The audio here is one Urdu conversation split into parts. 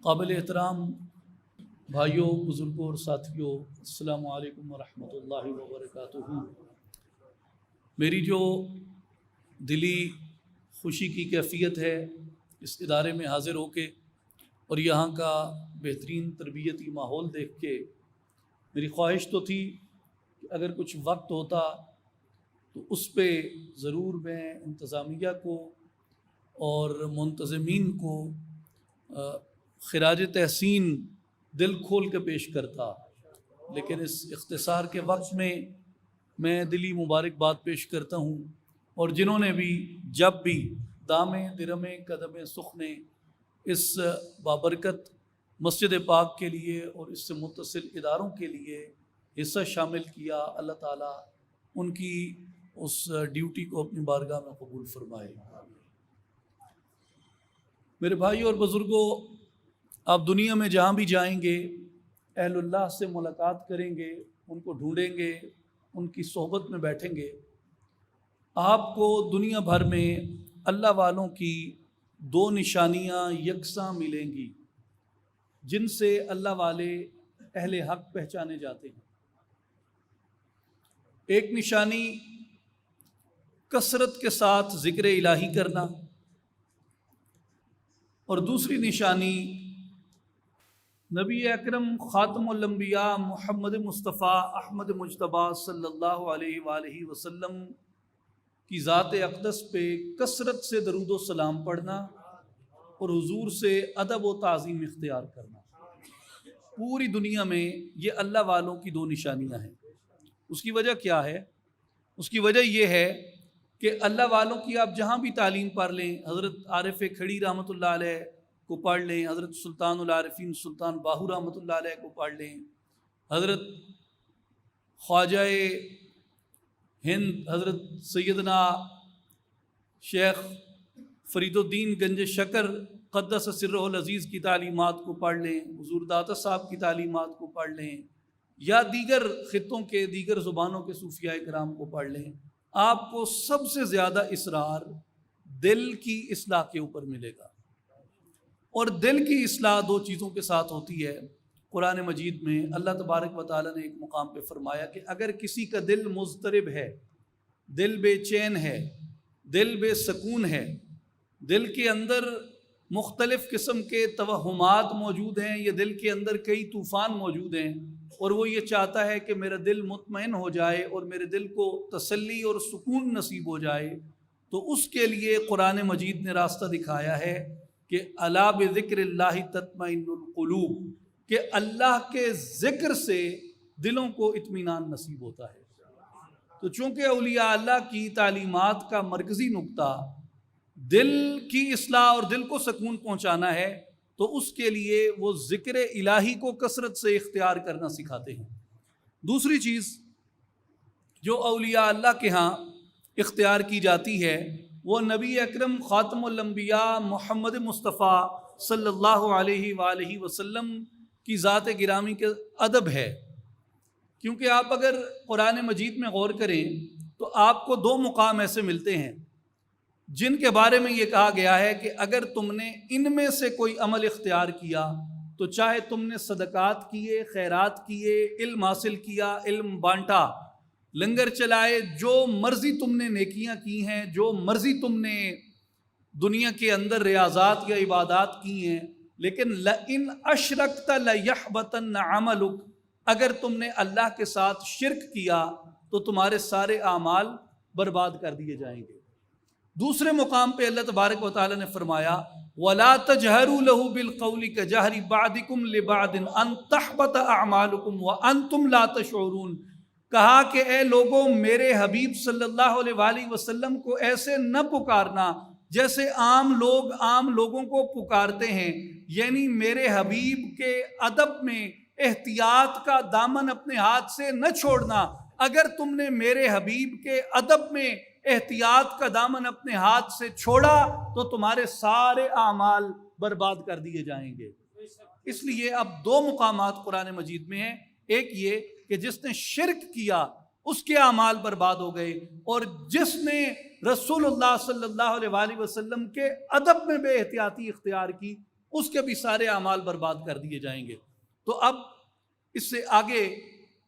قابل احترام بھائیوں، بزرگوں اور ساتھیوں، السلام علیکم ورحمۃ اللہ وبرکاتہ۔ میری جو دلی خوشی کی کیفیت ہے اس ادارے میں حاضر ہو کے اور یہاں کا بہترین تربیتی ماحول دیکھ کے، میری خواہش تو تھی کہ اگر کچھ وقت ہوتا تو اس پہ ضرور میں انتظامیہ کو اور منتظمین کو خراج تحسین دل کھول کے پیش کرتا، لیکن اس اختصار کے وقت میں دلی مبارکباد پیش کرتا ہوں، اور جنہوں نے بھی جب بھی دامے درمے قدم سخنے اس بابرکت مسجد پاک کے لیے اور اس سے متصل اداروں کے لیے حصہ شامل کیا، اللہ تعالیٰ ان کی اس ڈیوٹی کو اپنی بارگاہ میں قبول فرمائے۔ میرے بھائیوں اور بزرگوں، آپ دنیا میں جہاں بھی جائیں گے اہل اللہ سے ملاقات کریں گے، ان کو ڈھونڈیں گے، ان کی صحبت میں بیٹھیں گے، آپ کو دنیا بھر میں اللہ والوں کی دو نشانیاں یکساں ملیں گی جن سے اللہ والے اہل حق پہچانے جاتے ہیں۔ ایک نشانی کثرت کے ساتھ ذکر الہی کرنا، اور دوسری نشانی نبی اکرم خاتم الانبیاء محمد مصطفیٰ احمد مجتبیٰ صلی اللہ علیہ وآلہ وسلم کی ذات اقدس پہ کثرت سے درود و سلام پڑھنا اور حضور سے ادب و تعظیم اختیار کرنا۔ پوری دنیا میں یہ اللہ والوں کی دو نشانیاں ہیں۔ اس کی وجہ کیا ہے؟ اس کی وجہ یہ ہے کہ اللہ والوں کی آپ جہاں بھی تعلیم پڑھ لیں، حضرت عارف کھڑی رحمۃ اللہ علیہ کو پڑھ لیں، حضرت سلطان العارفین سلطان باہو رحمۃ اللہ علیہ کو پڑھ لیں، حضرت خواجہ ہند حضرت سیدنا شیخ فرید الدین گنج شکر قدس سرہ العزیز کی تعلیمات کو پڑھ لیں، حضور داتا صاحب کی تعلیمات کو پڑھ لیں، یا دیگر خطوں کے دیگر زبانوں کے صوفیاء کرام کو پڑھ لیں، آپ کو سب سے زیادہ اصرار دل کی اصلاح کے اوپر ملے گا۔ اور دل کی اصلاح دو چیزوں کے ساتھ ہوتی ہے۔ قرآن مجید میں اللہ تبارک و تعالیٰ نے ایک مقام پہ فرمایا کہ اگر کسی کا دل مضطرب ہے، دل بے چین ہے، دل بے سکون ہے، دل کے اندر مختلف قسم کے توہمات موجود ہیں، یا دل کے اندر کئی طوفان موجود ہیں، اور وہ یہ چاہتا ہے کہ میرا دل مطمئن ہو جائے اور میرے دل کو تسلی اور سکون نصیب ہو جائے، تو اس کے لیے قرآن مجید نے راستہ دکھایا ہے کہ الا بذکر اللہ تطمئن القلوب، کہ اللہ کے ذکر سے دلوں کو اطمینان نصیب ہوتا ہے۔ تو چونکہ اولیاء اللہ کی تعلیمات کا مرکزی نقطہ دل کی اصلاح اور دل کو سکون پہنچانا ہے، تو اس کے لیے وہ ذکر الہی کو کثرت سے اختیار کرنا سکھاتے ہیں۔ دوسری چیز جو اولیاء اللہ کے ہاں اختیار کی جاتی ہے وہ نبی اکرم خاتم الانبیاء محمد مصطفیٰ صلی اللہ علیہ وآلہ وسلم کی ذات گرامی کے ادب ہے۔ کیونکہ آپ اگر قرآن مجید میں غور کریں تو آپ کو دو مقام ایسے ملتے ہیں جن کے بارے میں یہ کہا گیا ہے کہ اگر تم نے ان میں سے کوئی عمل اختیار کیا، تو چاہے تم نے صدقات کیے، خیرات کیے، علم حاصل کیا، علم بانٹا، لنگر چلائے، جو مرضی تم نے نیکیاں کی ہیں، جو مرضی تم نے دنیا کے اندر ریاضات یا عبادات کی ہیں، لیکن لَإِنْ أَشْرَكْتَ لَيَحْبَطَنَّ عَمَلُكَ، اگر تم نے اللہ کے ساتھ شرک کیا تو تمہارے سارے اعمال برباد کر دیے جائیں گے۔ دوسرے مقام پہ اللہ تبارک و تعالیٰ نے فرمایا وَلَا تَجْهَرُوا لَهُ بِالْقَوْلِ كَجَهْرِ بَعْضِكُمْ لِبَعْضٍ أَن تَحْبَطَ أَعْمَالُكُمْ وَأَنْتُمْ لَا تَشْعُرُونَ، کہا کہ اے لوگوں، میرے حبیب صلی اللہ علیہ وآلہ وسلم کو ایسے نہ پکارنا جیسے عام لوگ عام لوگوں کو پکارتے ہیں، یعنی میرے حبیب کے ادب میں احتیاط کا دامن اپنے ہاتھ سے نہ چھوڑنا۔ اگر تم نے میرے حبیب کے ادب میں احتیاط کا دامن اپنے ہاتھ سے چھوڑا تو تمہارے سارے اعمال برباد کر دیے جائیں گے۔ اس لیے اب دو مقامات قرآن مجید میں ہیں، ایک یہ کہ جس نے شرک کیا اس کے اعمال برباد ہو گئے، اور جس نے رسول اللہ صلی اللہ علیہ وآلہ وسلم کے ادب میں بے احتیاطی اختیار کی اس کے بھی سارے اعمال برباد کر دیے جائیں گے۔ تو اب اس سے آگے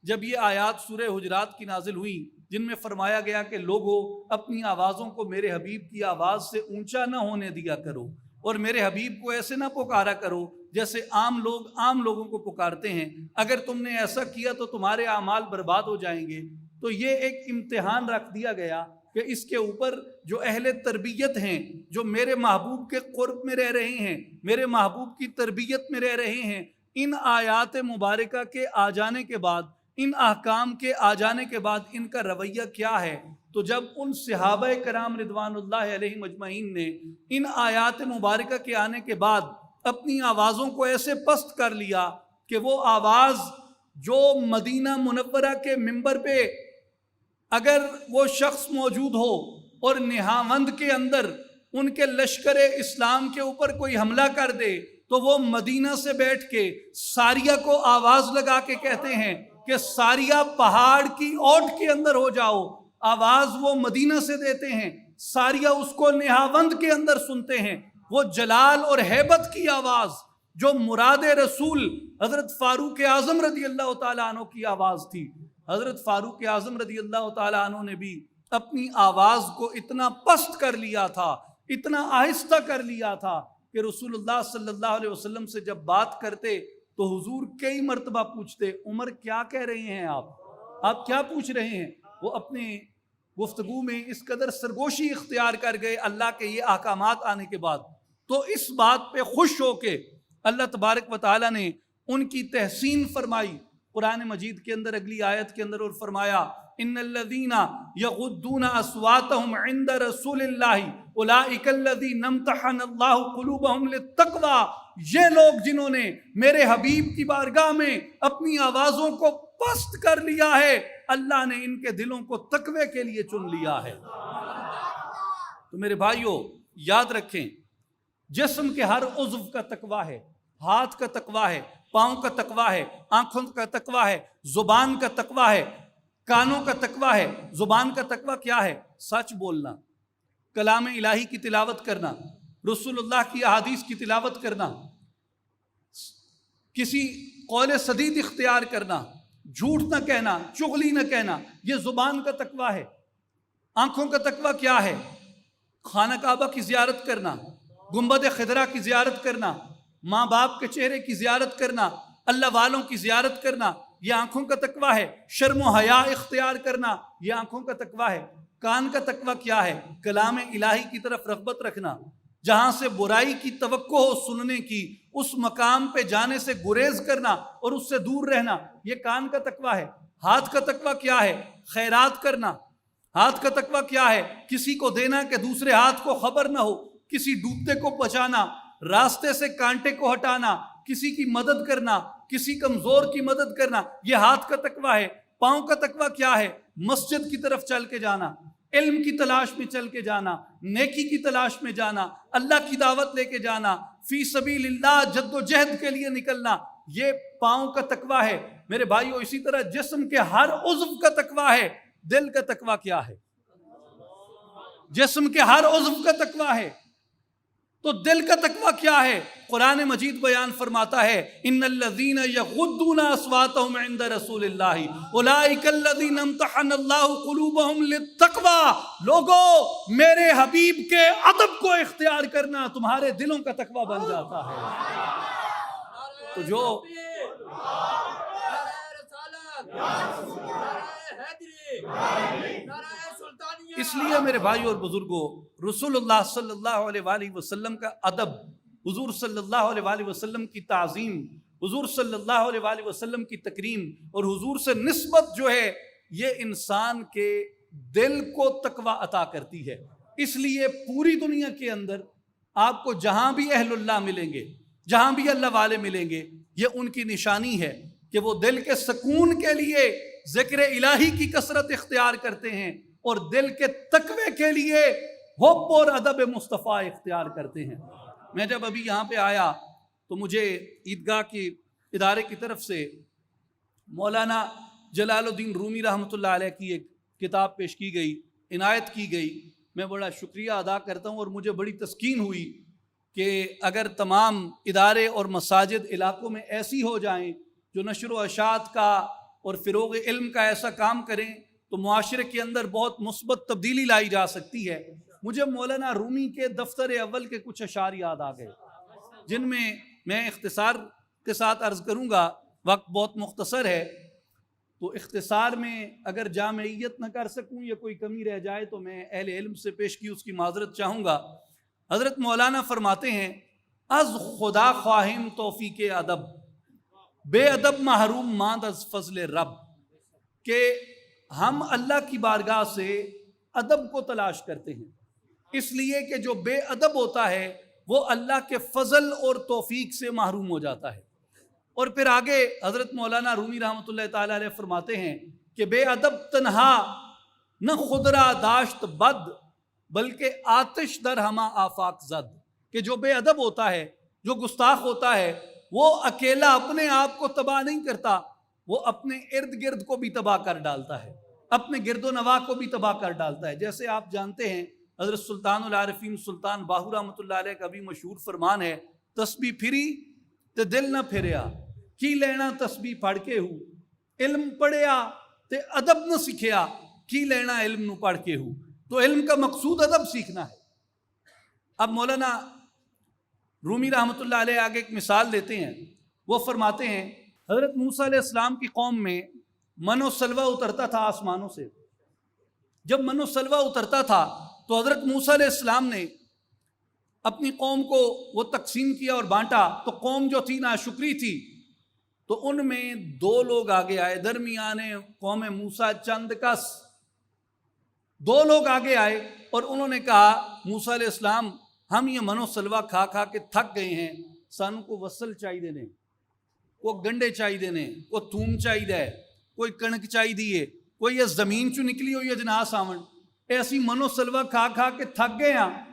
جب یہ آیات سورہ حجرات کی نازل ہوئی جن میں فرمایا گیا کہ لوگوں اپنی آوازوں کو میرے حبیب کی آواز سے اونچا نہ ہونے دیا کرو اور میرے حبیب کو ایسے نہ پکارا کرو جیسے عام لوگوں کو پکارتے ہیں، اگر تم نے ایسا کیا تو تمہارے اعمال برباد ہو جائیں گے۔ تو یہ ایک امتحان رکھ دیا گیا کہ اس کے اوپر جو اہل تربیت ہیں، جو میرے محبوب کے قرب میں رہ رہے ہیں، میرے محبوب کی تربیت میں رہ رہے ہیں، ان آیات مبارکہ کے آ جانے کے بعد، ان احکام کے آ جانے کے بعد ان کا رویہ کیا ہے۔ تو جب ان صحابہ کرام رضوان اللہ علیہم اجمعین نے ان آیات مبارکہ کے آنے کے بعد اپنی آوازوں کو ایسے پست کر لیا کہ وہ آواز جو مدینہ منورہ کے منبر پہ اگر وہ شخص موجود ہو اور نہاوند کے اندر ان کے لشکر اسلام کے اوپر کوئی حملہ کر دے تو وہ مدینہ سے بیٹھ کے ساریہ کو آواز لگا کے کہتے ہیں کہ ساریہ پہاڑ کی اوٹ کے اندر ہو جاؤ، آواز وہ مدینہ سے دیتے ہیں، ساریہ اس کو نہاوند کے اندر سنتے ہیں۔ وہ جلال اور ہیبت کی آواز جو مراد رسول حضرت فاروق اعظم رضی اللہ تعالیٰ عنہ کی آواز تھی، حضرت فاروق اعظم رضی اللہ تعالیٰ عنہ نے بھی اپنی آواز کو اتنا پست کر لیا تھا، اتنا آہستہ کر لیا تھا کہ رسول اللہ صلی اللہ علیہ وسلم سے جب بات کرتے تو حضور کئی مرتبہ پوچھتے، عمر کیا کہہ رہے ہیں آپ کیا پوچھ رہے ہیں؟ وہ اپنے گفتگو میں اس قدر سرگوشی اختیار کر گئے اللہ کے یہ احکامات آنے کے بعد۔ تو اس بات پہ خوش ہو کے اللہ تبارک و تعالیٰ نے ان کی تحسین فرمائی قرآن مجید کے اندر اگلی آیت کے اندر، اور فرمایا ان الذین یغضون اصواتهم عند رسول اللہ اولئک الذین امتحن اللہ قلوبهم للتقوی، یہ لوگ جنہوں نے میرے حبیب کی بارگاہ میں اپنی آوازوں کو پست کر لیا ہے، اللہ نے ان کے دلوں کو تقوی کے لیے چن لیا ہے۔ تو میرے بھائیوں یاد رکھیں، جسم کے ہر عضو کا تقوی ہے، ہاتھ کا تقوی ہے، پاؤں کا تقوی ہے، آنکھوں کا تقوی ہے، زبان کا تقوی ہے، کانوں کا تقوی ہے۔ زبان کا تقوی کیا ہے؟ سچ بولنا، کلام الہی کی تلاوت کرنا، رسول اللہ کی احادیث کی تلاوت کرنا، کسی قول سدید اختیار کرنا، جھوٹ نہ کہنا، چغلی نہ کہنا، یہ زبان کا تقوی ہے۔ آنکھوں کا تقوی کیا ہے؟ خانہ کعبہ کی زیارت کرنا، گنبد خضرا کی زیارت کرنا، ماں باپ کے چہرے کی زیارت کرنا، اللہ والوں کی زیارت کرنا، یہ آنکھوں کا تقوی ہے۔ شرم و حیا اختیار کرنا، یہ آنکھوں کا تقوی ہے۔ کان کا تقوی کیا ہے؟ کلام الہی کی طرف رغبت رکھنا، جہاں سے برائی کی توقع ہو سننے کی، اس مقام پہ جانے سے گریز کرنا اور اس سے دور رہنا، یہ کان کا تقوی ہے۔ ہاتھ کا تقوی کیا ہے؟ خیرات کرنا۔ ہاتھ کا تقوی کیا ہے؟ کسی کو دینا کہ دوسرے ہاتھ کو خبر نہ ہو، کسی ڈوبتے کو بچانا، راستے سے کانٹے کو ہٹانا، کسی کی مدد کرنا، کسی کمزور کی مدد کرنا، یہ ہاتھ کا تقوی ہے۔ پاؤں کا تقوی کیا ہے؟ مسجد کی طرف چل کے جانا، علم کی تلاش میں چل کے جانا، نیکی کی تلاش میں جانا، اللہ کی دعوت لے کے جانا، فی سبیل اللہ جد و جہد کے لیے نکلنا، یہ پاؤں کا تقوی ہے۔ میرے بھائیو اسی طرح جسم کے ہر عضو کا تقوی ہے۔ دل کا تقوی کیا ہے؟ جسم کے ہر عضو کا تقوی ہے، تو دل کا تقوی کیا ہے؟ قرآن مجید بیان فرماتا ہے ان الذین یغضون اصواتهم عند رسول اللہ اولئک الذین امتحن اللہ قلوبهم للتقوی۔ لوگو میرے حبیب کے ادب کو اختیار کرنا تمہارے دلوں کا تقوی بن جاتا ہے۔ تو جو اس لیے میرے بھائیو اور بزرگوں، رسول اللہ صلی اللہ علیہ وآلہ وسلم کا ادب، حضور صلی اللہ علیہ وآلہ وسلم کی تعظیم، حضور صلی اللہ علیہ وآلہ وسلم کی تکریم اور حضور سے نسبت جو ہے، یہ انسان کے دل کو تقوی عطا کرتی ہے۔ اس لیے پوری دنیا کے اندر آپ کو جہاں بھی اہل اللہ ملیں گے، جہاں بھی اللہ والے ملیں گے، یہ ان کی نشانی ہے کہ وہ دل کے سکون کے لیے ذکر الہی کی کثرت اختیار کرتے ہیں اور دل کے تقوی کے لیے حب اور ادب مصطفیٰ اختیار کرتے ہیں۔ میں جب ابھی یہاں پہ آیا تو مجھے عیدگاہ کے ادارے کی طرف سے مولانا جلال الدین رومی رحمۃ اللہ علیہ کی ایک کتاب پیش کی گئی، عنایت کی گئی۔ میں بڑا شکریہ ادا کرتا ہوں اور مجھے بڑی تسکین ہوئی کہ اگر تمام ادارے اور مساجد علاقوں میں ایسی ہو جائیں جو نشر و اشاعت کا اور فروغ علم کا ایسا کام کریں تو معاشرے کے اندر بہت مثبت تبدیلی لائی جا سکتی ہے۔ مجھے مولانا رومی کے دفتر اول کے کچھ اشعار یاد آ گئے، جن میں اختصار کے ساتھ عرض کروں گا، وقت بہت مختصر ہے، تو اختصار میں اگر جامعیت نہ کر سکوں یا کوئی کمی رہ جائے تو میں اہل علم سے پیش کی اس کی معذرت چاہوں گا۔ حضرت مولانا فرماتے ہیں، از خدا خواہم توفیق ادب، بے ادب محروم ماند از فضل رب، کہ ہم اللہ کی بارگاہ سے ادب کو تلاش کرتے ہیں، اس لیے کہ جو بے ادب ہوتا ہے وہ اللہ کے فضل اور توفیق سے محروم ہو جاتا ہے۔ اور پھر آگے حضرت مولانا رومی رحمۃ اللہ تعالی علیہ فرماتے ہیں کہ بے ادب تنہا نہ خود را داشت بد، بلکہ آتش در ہما آفاق زد، کہ جو بے ادب ہوتا ہے، جو گستاخ ہوتا ہے، وہ اکیلا اپنے آپ کو تباہ نہیں کرتا، وہ اپنے ارد گرد کو بھی تباہ کر ڈالتا ہے، اپنے گرد و نواح کو بھی تباہ کر ڈالتا ہے۔ جیسے آپ جانتے ہیں حضرت سلطان العارفین سلطان باہو رحمۃ اللہ علیہ کا بھی مشہور فرمان ہے، تسبیح پھری تے دل نہ پھریا، کی لینا تسبیح پڑھ کے ہو، علم پڑھیا تے ادب نہ سیکھیا، کی لینا علم نو پڑھ کے ہو۔ تو علم کا مقصود ادب سیکھنا ہے۔ اب مولانا رومی رحمۃ اللہ علیہ آگے ایک مثال دیتے ہیں، وہ فرماتے ہیں حضرت موسیٰ علیہ السلام کی قوم میں من و سلوہ اترتا تھا آسمانوں سے۔ جب من و سلوہ اترتا تھا تو حضرت موسیٰ علیہ السلام نے اپنی قوم کو وہ تقسیم کیا اور بانٹا، تو قوم جو تھی ناشکری تھی، تو ان میں 2 لوگ آگے آئے، درمیان قوم موسیٰ چند کس 2 لوگ آگے آئے اور انہوں نے کہا موسیٰ علیہ السلام ہم یہ من و سلوہ کھا کھا کے تھک گئے ہیں، سانوں کو وصل چاہیے دینے، کوئی گنڈے چاہیے دینے، کوئی تھوم چاہیے دے، کوئی کنک چاہیے دیے، کوئی یہ زمین چو نکلی ہوئی ہے جناح ساون، ایسی من و سلوہ کھا کھا کے تھک گئے ہیں۔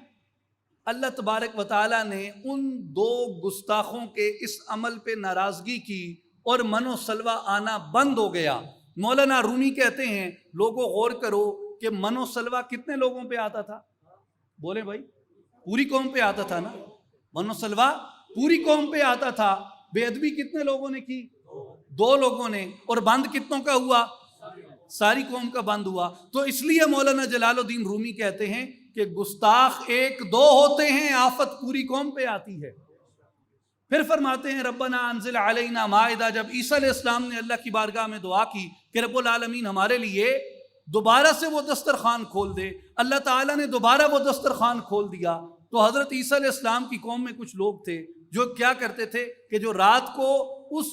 اللہ تبارک و تعالیٰ نے ان 2 گستاخوں کے اس عمل پہ ناراضگی کی اور من و سلوہ آنا بند ہو گیا۔ مولانا رومی کہتے ہیں لوگوں غور کرو کہ من و سلوہ کتنے لوگوں پہ آتا تھا؟ بولے بھائی، پوری قوم پہ آتا تھا نا؟ من و سلوہ پوری قوم پہ آتا تھا۔ بے ادبی کتنے لوگوں نے کی؟ 2 لوگوں نے، اور بند کتنوں کا ہوا؟ ساری قوم کا بند ہوا۔ تو اس لیے مولانا جلال الدین رومی کہتے ہیں کہ گستاخ 1-2 ہوتے ہیں، آفت پوری قوم پہ آتی ہے۔ پھر فرماتے ہیں ربنا انزل علینا مائدہ، جب عیسیٰ علیہ السلام نے اللہ کی بارگاہ میں دعا کی کہ رب العالمین ہمارے لیے دوبارہ سے وہ دسترخوان کھول دے، اللہ تعالیٰ نے دوبارہ وہ دسترخوان کھول دیا۔ تو حضرت عیسیٰ علیہ السلام کی قوم میں کچھ لوگ تھے جو کیا کرتے تھے کہ جو رات کو اس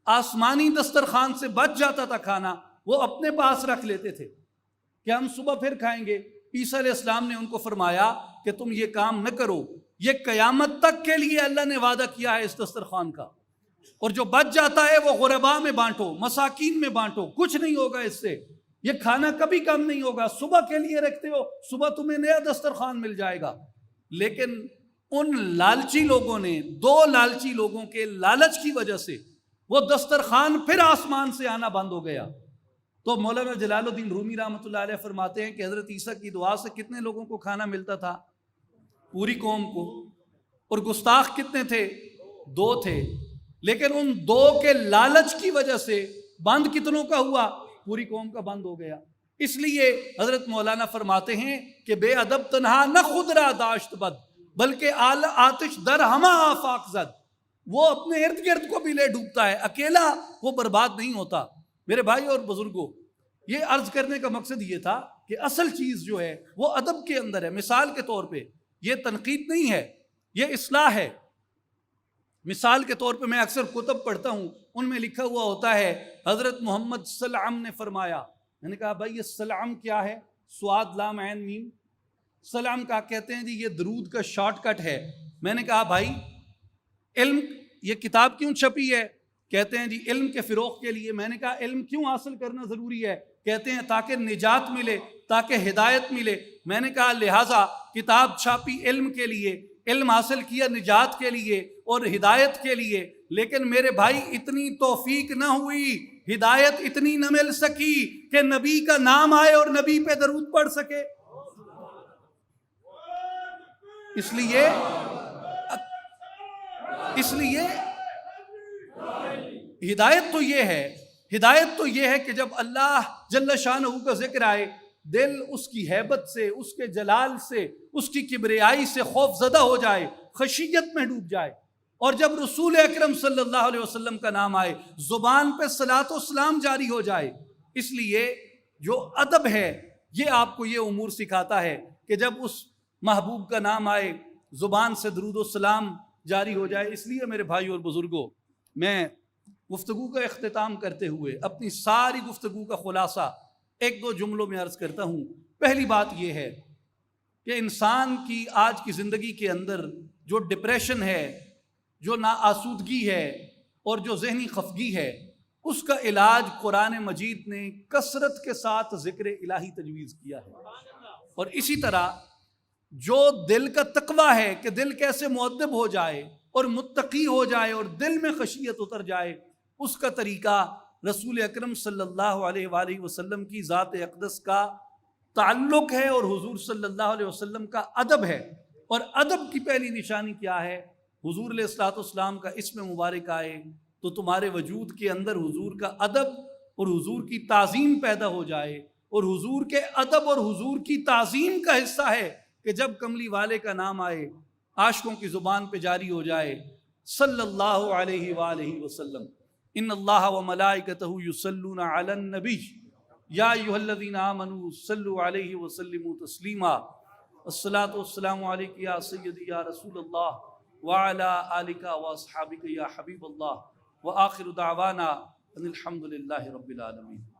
آسمانی دسترخوان سے بچ جاتا تھا کھانا، وہ اپنے پاس رکھ لیتے تھے کہ ہم صبح پھر کھائیں گے۔ عیسیٰ علیہ السلام نے ان کو فرمایا کہ تم یہ کام نہ کرو، یہ قیامت تک کے لیے اللہ نے وعدہ کیا ہے اس دسترخوان کا، اور جو بچ جاتا ہے وہ غرباء میں بانٹو، مساکین میں بانٹو، کچھ نہیں ہوگا اس سے، یہ کھانا کبھی کم نہیں ہوگا، صبح کے لیے رکھتے ہو، صبح تمہیں نیا دسترخوان مل جائے گا۔ لیکن ان لالچی لوگوں نے، 2 لالچی لوگوں کے لالچ کی وجہ سے وہ دسترخوان پھر آسمان سے آنا بند ہو گیا۔ تو مولانا جلال الدین رومی رحمۃ اللہ علیہ فرماتے ہیں کہ حضرت عیسیٰ کی دعا سے کتنے لوگوں کو کھانا ملتا تھا؟ پوری قوم کو۔ اور گستاخ کتنے تھے؟ 2 تھے، لیکن ان 2 کے لالچ کی وجہ سے بند کتنوں کا ہوا؟ پوری قوم کا بند ہو گیا۔ اس لیے حضرت مولانا فرماتے ہیں کہ بے ادب تنہا نہ خود را داشت بد، بلکہ آتش در ہما آفاق زد، وہ اپنے ارد گرد کو بھی لے ڈوبتا ہے، اکیلا وہ برباد نہیں ہوتا۔ میرے بھائی اور بزرگوں، یہ عرض کرنے کا مقصد یہ تھا کہ اصل چیز جو ہے وہ ادب کے اندر ہے۔ مثال کے طور پہ یہ تنقید نہیں ہے، یہ اصلاح ہے۔ مثال کے طور پہ میں اکثر کتب پڑھتا ہوں، ان میں لکھا ہوا ہوتا ہے حضرت محمد صلی اللہ علیہ وسلم نے فرمایا۔ میں نے کہا بھائی یہ سلام کیا ہے؟ سواد لام عین میم، سلام کا کہتے ہیں جی یہ درود کا شارٹ کٹ ہے۔ میں نے کہا بھائی علم، یہ کتاب کیوں چھپی ہے؟ کہتے ہیں جی علم کے فروغ کے لیے۔ میں نے کہا علم کیوں حاصل کرنا ضروری ہے؟ کہتے ہیں تاکہ نجات ملے، تاکہ ہدایت ملے۔ میں نے کہا لہٰذا کتاب چھاپی علم کے لیے، علم حاصل کیا نجات کے لیے اور ہدایت کے لیے، لیکن میرے بھائی اتنی توفیق نہ ہوئی، ہدایت اتنی نہ مل سکی کہ نبی کا نام آئے اور نبی پہ درود پڑھ سکے۔ اس لیے اس لیے ہدایت تو یہ ہے کہ جب اللہ جل شانہ کا ذکر آئے، دل اس کی ہیبت سے، اس کے جلال سے، اس کی کبریائی سے خوف زدہ ہو جائے، خشیت میں ڈوب جائے۔ اور جب رسول اکرم صلی اللہ علیہ وسلم کا نام آئے، زبان پہ صلاۃ و سلام جاری ہو جائے۔ اس لیے جو ادب ہے یہ آپ کو یہ امور سکھاتا ہے کہ جب اس محبوب کا نام آئے، زبان سے درود و سلام جاری ہو جائے۔ اس لیے میرے بھائی اور بزرگوں، میں گفتگو کا اختتام کرتے ہوئے اپنی ساری گفتگو کا خلاصہ ایک دو جملوں میں عرض کرتا ہوں۔ پہلی بات یہ ہے کہ انسان کی آج کی زندگی کے اندر جو ڈپریشن ہے، جو ناآسودگی ہے اور جو ذہنی خفگی ہے، اس کا علاج قرآن مجید نے کثرت کے ساتھ ذکر الہی تجویز کیا ہے۔ اور اسی طرح جو دل کا تقویٰ ہے کہ دل کیسے مؤدب ہو جائے اور متقی ہو جائے اور دل میں خشیت اتر جائے، اس کا طریقہ رسول اکرم صلی اللہ علیہ وآلہ وسلم کی ذات اقدس کا تعلق ہے اور حضور صلی اللہ علیہ وسلم کا ادب ہے۔ اور ادب کی پہلی نشانی کیا ہے؟ حضور علیہ الصلوۃ والسلام کا اسم مبارک آئے تو تمہارے وجود کے اندر حضور کا ادب اور حضور کی تعظیم پیدا ہو جائے۔ اور حضور کے ادب اور حضور کی تعظیم کا حصہ ہے کہ جب کملی والے کا نام آئے، عاشقوں کی زبان پہ جاری ہو جائے صلی اللہ علیہ وآلہ وسلم۔ ان اللہ وملائکتہ یصلون علی النبی یا ایھا الذین آمنوا صلوا علیہ وسلموا تسلیما۔ الصلاۃ والسلام علیک یا سیدی یا رسول اللہ وعلی آلک واصحابک یا حبیب اللہ، وآخر دعوانا ان الحمد للہ رب العالمین۔